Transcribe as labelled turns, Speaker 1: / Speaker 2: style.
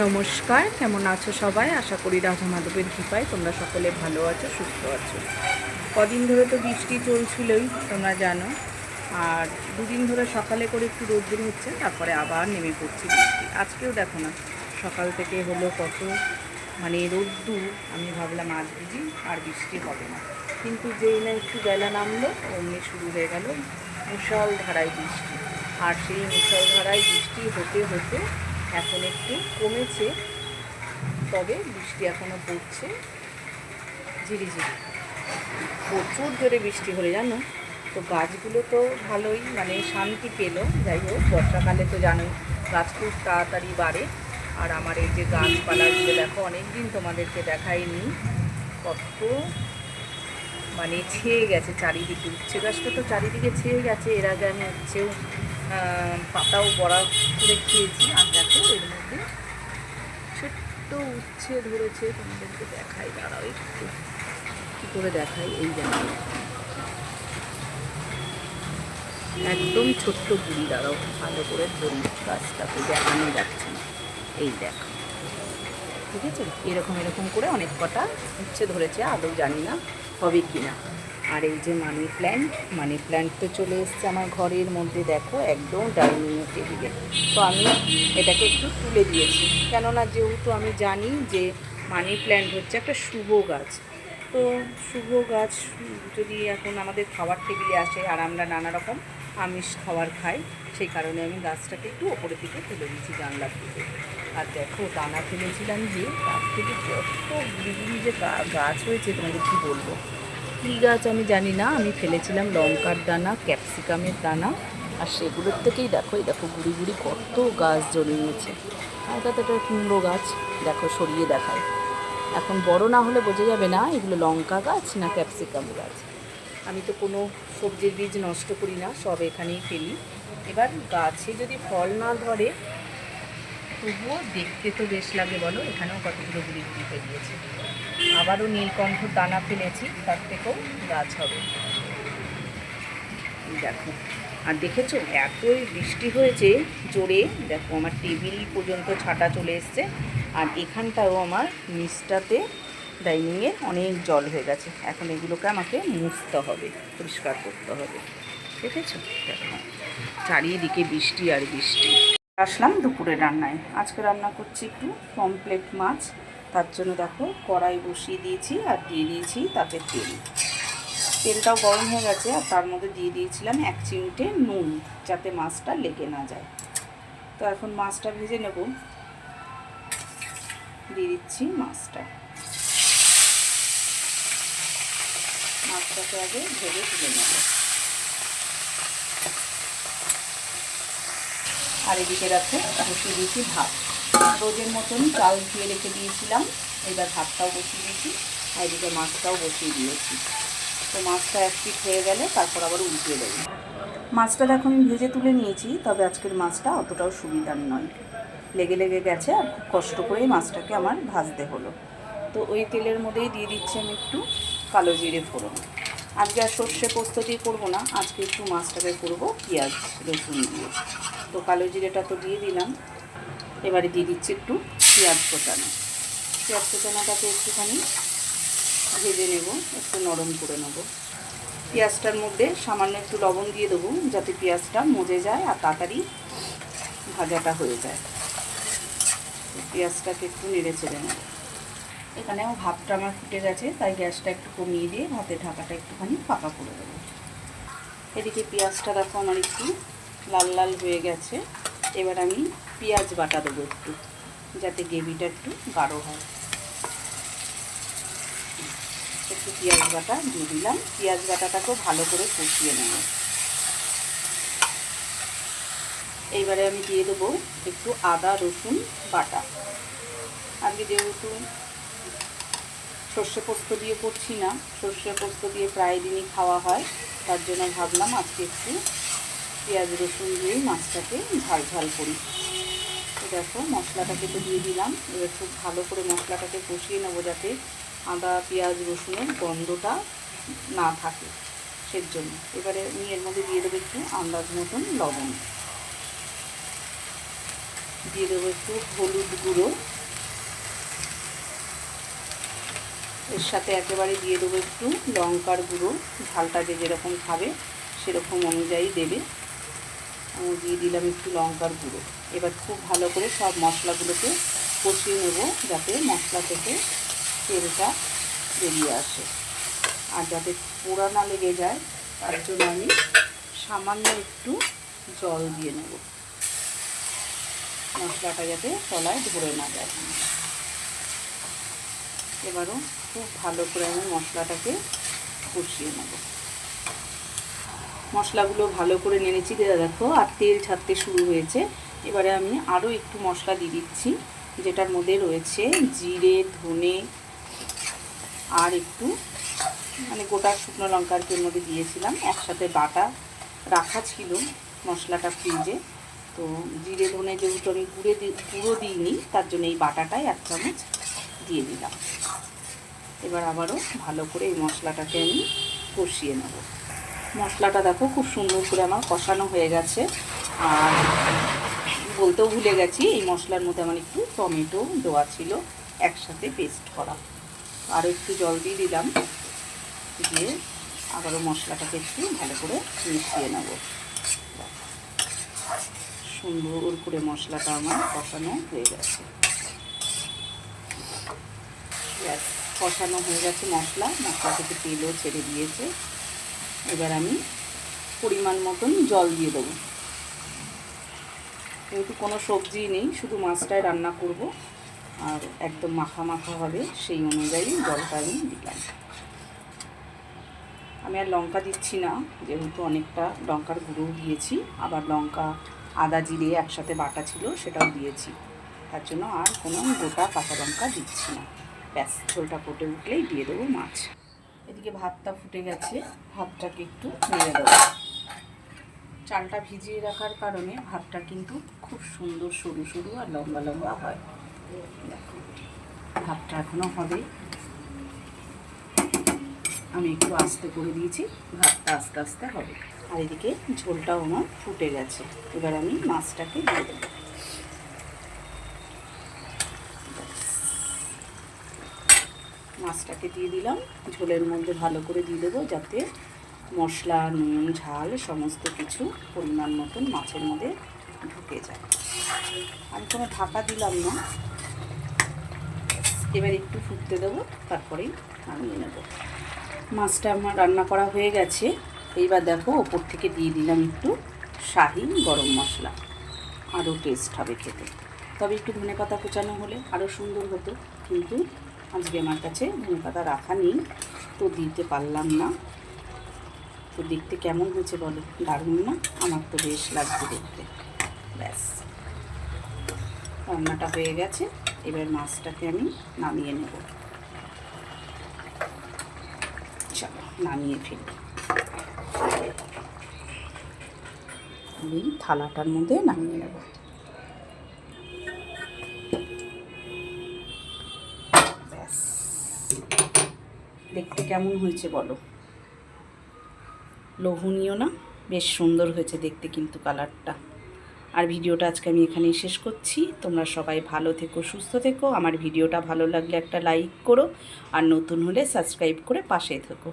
Speaker 1: নমস্কার, কেমন আছো সবাই? আশা করি রাধা মাধবের কৃপায় তোমরা সকলে ভালো আছো, সুস্থ আছো। কদিন ধরে তো বৃষ্টি চলছিলই, তোমরা জানো। আর দুদিন ধরে সকালে করে একটু রোদ্দুর হচ্ছে, তারপরে আবার নেমে পড়ছে বৃষ্টি। আজকেও দেখো না, সকাল থেকে হলো কত রোদ্দুর। আমি ভাবলাম আজ বুঝি আর বৃষ্টি হবে না, কিন্তু যেই না একটু বেলা নামলো অমনি শুরু হয়ে গেল মুষলধারায় বৃষ্টি। আর সেই মুষলধারায় বৃষ্টি হতে হতে এখন একটু কমেছে, তবে বৃষ্টি এখনও পড়ছে ঝিরিঝিরি। প্রচুর জোরে বৃষ্টি হলে জানো তো গাছগুলো তো ভালোই শান্তি পেল। যাই হোক, বর্ষাকালে তো জানোই গাছ খুব তাড়াতাড়ি বাড়ে। আর আমার এই যে গাছপালাগুলো দেখো, অনেক দিন তোমাদেরকে দেখাইনি, কত ছেয়ে গেছে চারিদিকে। উচ্ছে গাছটা তো চারিদিকে ছেয়ে গেছে, এর আগে আমি উচ্ছেও পাতাও বড়া করে খেয়েছি। আর দেখো এর মধ্যে ছোট্ট উচ্ছে ধরেছে, তোমাদেরকে দেখাই, দাঁড়াও একটু কী করে দেখাই। এই যেমন একদম ছোট্ট গুড়ি, দাঁড়াও ভালো করে ধরি, গাছটাকে দেখানো যাচ্ছে না। এই দেখো, ঠিক আছে, এরকম এরকম করে অনেক কটা উচ্ছে ধরেছে, আদৌ জানি না হবে কি না। আর এই যে মানি প্ল্যান্ট তো চলে এসছে আমার ঘরের মধ্যে, দেখো একদম ডাইনিং টেবিলে। তো আমি এটাকে একটু তুলে দিয়েছি, কেননা যেহেতু আমি জানি যে মানি প্ল্যান্ট হচ্ছে একটা শুভ গাছ। তো শুভ গাছ যদি এখন আমাদের খাবার টেবিলে আসে, আর আমরা নানা রকম আমিষ খাবার খাই, সেই কারণে আমি গাছটাকে একটু ওপরের দিকে তুলে দিয়েছি জানলার দিকে। আর দেখো দানা ফেলেছিলাম যে, তার থেকে কত গুড়ি যে গাছ হয়েছে, তোমাদের কী বলবো। কী গাছ আমি জানি না, আমি ফেলেছিলাম লঙ্কার দানা, ক্যাপসিকামের দানা, আর সেগুলোর থেকেই দেখো, এই দেখো গুড়ি গুড়ি কত গাছ জন্মিয়েছে। আর তাতে একটা কুমড়ো গাছ দেখো সরিয়ে দেখায়। এখন বড় না হলে বোঝা যাবে না এগুলো লঙ্কা গাছ না ক্যাপসিকাম গাছ। আমি তো কোনো সবজির বীজ নষ্ট করি না, সব এখানেই ফেলি। এবার গাছে যদি ফল না ধরে, তবুও দেখতে তো বেশ লাগে বলো। এখানেও কতগুলো গুড়ি গুড়ি ফেলিয়েছে। আবারও নীলকণ্ঠ দানা ফেলেছি, তার থেকেও গাছ হবে। দেখো, আর দেখেছো এতই বৃষ্টি হয়েছে জোরে, দেখো আমার টেবিল পর্যন্ত ছাটা চলে এসছে। আর এখানটাও আমার নিচটাতে ডাইনিংয়ে অনেক জল হয়ে গেছে। এখন এগুলোকে আমাকে মুছতে হবে, পরিষ্কার করতে হবে। দেখেছো, দেখো চারিদিকে বৃষ্টি আর বৃষ্টি। আসলাম দুপুরে রান্নায়। আজকে রান্না করছি একটু পমফ্রেট মাছ। তার জন্য দেখো কড়াই বসিয়ে দিয়েছি, আর দিয়ে দিয়েছি তাতে তেল। তেলটাও গরম হয়ে গেছে, আর তার মধ্যে দিয়ে দিয়েছিলাম 1 চিমটে নুন, যাতে মাছটা লেগে না যায়। তো এখন মাছটা ভেজে নেব। দিয়ে দিচ্ছি মাছটাকে আগে ভেজে তুলে নেব। আর এদিকে দেখো বসিয়ে দিয়েছি ভাত। রোজের মতন চাল ধুয়ে রেখে দিয়েছিলাম, এবার ভাতটাও বসিয়ে দিয়েছি, আর এদিকে মাছটাও বসিয়ে দিয়েছি। তো মাছটা এক পিঠ হয়ে গেলে তারপর আবার উল্টিয়ে দেবো। মাছটা দেখো আমি ভেজে তুলে নিয়েছি, তবে আজকের মাছটা অতটাও সুবিধার নয়, লেগে লেগে গেছে, আর খুব কষ্ট করেই মাছটাকে আমার ভাজতে হলো। তো ওই তেলের মধ্যেই দিয়ে দিচ্ছি আমি একটু কালো জিরে ফোড়ন। আজকে আর সর্ষে পোস্ত দিয়ে করবো না, আজকে একটু মাছটাকে করবো পেঁয়াজ রসুন দিয়ে। তো কালো জিরেটা তো দিয়ে দিলাম, এবারে দিয়ে দিচ্ছি একটু পেঁয়াজ ফোটানোটাকে একটুখানি ভেজে নেব, একটু নরম করে নেব। পেঁয়াজটার মধ্যে সামান্য একটু লবণ দিয়ে দেবো, যাতে পেঁয়াজটা মজে যায় আর তাড়াতাড়ি ভাজাটা হয়ে যায়। পেঁয়াজটাকে একটু নেড়ে চেড়ে নেব। এখানেও ভাতটা আমার ফুটে গেছে, তাই গ্যাসটা একটু কমিয়ে দিয়ে ভাতের ঢাকাটা একটুখানি ফাঁকা করে দেবো। এদিকে পেঁয়াজটা দেখো আমার একটু লাল লাল হয়ে গেছে। এবার আমি পেঁয়াজ বাটা দেবো একটু, যাতে গ্রেভিটা একটু গাঢ় হয়। একটু পেঁয়াজ বাটা দিয়ে দিলাম। পেঁয়াজ বাটাটাকেও ভালো করে কষিয়ে নেব। এইবারে আমি দিয়ে দেবো একটু আদা রসুন বাটা। আজকে যেহেতু সর্ষে পোস্ত দিয়ে করছি না, সর্ষে পোস্ত দিয়ে প্রায় দিনই খাওয়া হয়, তার জন্য ভাবলাম আজকে একটু পেঁয়াজ রসুন দিয়েই মাছটাকে ঝাল ঝাল করি। তো দেখো মশলাটাকে তো দিয়ে দিলাম, এবার খুব ভালো করে মশলাটাকে কষিয়ে নেবো, যাতে আদা পেঁয়াজ রসুনের গন্ধটা না থাকে, সের জন্য। এবারে আমি এর মধ্যে দিয়ে দেবো একটু আন্দাজ মতন লবণ। দিয়ে দেবো একটু হলুদ গুঁড়ো, এর সাথে একেবারে দিয়ে দেবো একটু লঙ্কার গুঁড়ো, ঝালটা যে যেরকম খাবে সেরকম অনুযায়ী দেবে। আমি দিয়ে দিলাম একটু লঙ্কার গুঁড়ো। এবার খুব ভালো করে সব মশলাগুলোকে কষিয়ে নেব, যাতে মশলা থেকে তেলটা বেরিয়ে আসে আর যাতে পোড়া না লেগে যায়, তার জন্য আমি সামান্য একটু জল দিয়ে নেব, মশলাটা যাতে তলায় ধরে না যায়। এবারও খুব ভালো করে আমি মশলাটাকে কষিয়ে নেব। মশলাগুলো ভালো করে নেড়েছি, দেখো আর তেল ছাড়তে শুরু হয়েছে। এবারে আমি আরও একটু মশলা দিয়ে দিচ্ছি, যেটার মধ্যে রয়েছে জিরে, ধনে আর একটু মানে গোটা শুকনো লঙ্কার মধ্যে দিয়েছিলাম, একসাথে বাটা রাখা ছিল মশলাটা ফ্রিজে। তো জিরে ধনে যেহেতু আমি গুঁড়ো দিইনি, তার জন্য এই বাটাটাই 1 চামচ দিয়ে দিলাম। এবার আবারও ভালো করে এই মশলাটাকে আমি কষিয়ে নেব। মশলাটা দেখো খুব সুন্দর করে আমার কষানো হয়ে গেছে। আর বলতেও ভুলে গেছি, এই মশলার মধ্যে আমার একটু টমেটো দেওয়া ছিল একসাথে পেস্ট করা। আরও একটু জল দিয়ে দিলাম, দিয়ে আবারও মশলাটাকে একটু ভালো করে মিশিয়ে নেব। সুন্দর করে মশলাটা আমার কষানো হয়ে গেছে। কষানো হয়ে গেছে মশলা থেকে তেলও ছেড়ে দিয়েছে। এবার আমি পরিমাণ মতন জল দিয়ে দেবো। যেহেতু কোনো সবজি নেই, শুধু মাছটাই রান্না করব আর একদম মাখা মাখা হবে, সেই অনুযায়ী জলটা আমি দিলাম। আমি আর লঙ্কা দিচ্ছি না, যেহেতু অনেকটা লঙ্কার গুঁড়োও দিয়েছি, আবার লঙ্কা আদা জিরে একসাথে বাটা ছিল সেটাও দিয়েছি, তার জন্য আর কোনো গোটা কাঁচা লঙ্কা দিচ্ছি না। ব্যাস, ঝোলটা ফুটে উঠলেই দিয়ে দেবো মাছ। এদিকে ভাতটা ফুটে গেছে, ভাতটাকে একটু নেড়ে দেবো। চালটা ভিজিয়ে রাখার কারণে ভাতটা কিন্তু খুব সুন্দর সরু সরু আর লম্বা লম্বা হয়। দেখো ভাতটা এখনও হবে, আমি একটু আস্তে করে দিয়েছি, ভাতটা আস্তে আস্তে হবে। আর এদিকে ঝোলটাও আমার ফুটে গেছে। এবার আমি মাছটাকে দিয়ে দেবো। মাছটাকে দিয়ে দিলাম, ঝোলের মধ্যে ভালো করে দিয়ে দেবো, যাতে মশলা নুন ঝাল সমস্ত কিছু পরিমাণ মতন মাছের মধ্যে ঢুকে যায়। আমি কোনো ঢাকা দিলাম না, এবার একটু ফুটতে দেবো, তারপরেই নামিয়ে নেব। মাছটা আমার রান্না করা হয়ে গেছে। এইবার দেখো ওপর থেকে দিয়ে দিলাম একটু শাহি গরম মশলা, আরও টেস্ট হবে খেতে। তবে একটু ধনেপাতা কুচানো হলে আরও সুন্দর হতো, কিন্তু আজকে আমার কাছে ধনেপাতা রাখা নেই, তো দিতে পারলাম না। তো দেখতে কেমন হয়েছে বলো, দারুণ না? আমার তো বেশ লাগছে দেখতে। ব্যাস, রান্নাটা হয়ে গেছে। এবার মাছটাকে আমি নামিয়ে নেব। চলো নামিয়ে ফেলি। এই থালাটার মধ্যে নামিয়ে নেব। ব্যাস, দেখতে কেমন হয়েছে বলো? লোভনীয় না? বেশ সুন্দর হয়েছে দেখতে কিন্তু কালারটা। আর ভিডিওটা আজকে আমি এখানেই শেষ করছি। তোমরা সবাই ভালো থেকো, সুস্থ থেকো। আমার ভিডিওটা ভালো লাগলে একটা লাইক করো, আর নতুন হলে সাবস্ক্রাইব করে পাশে থেকো।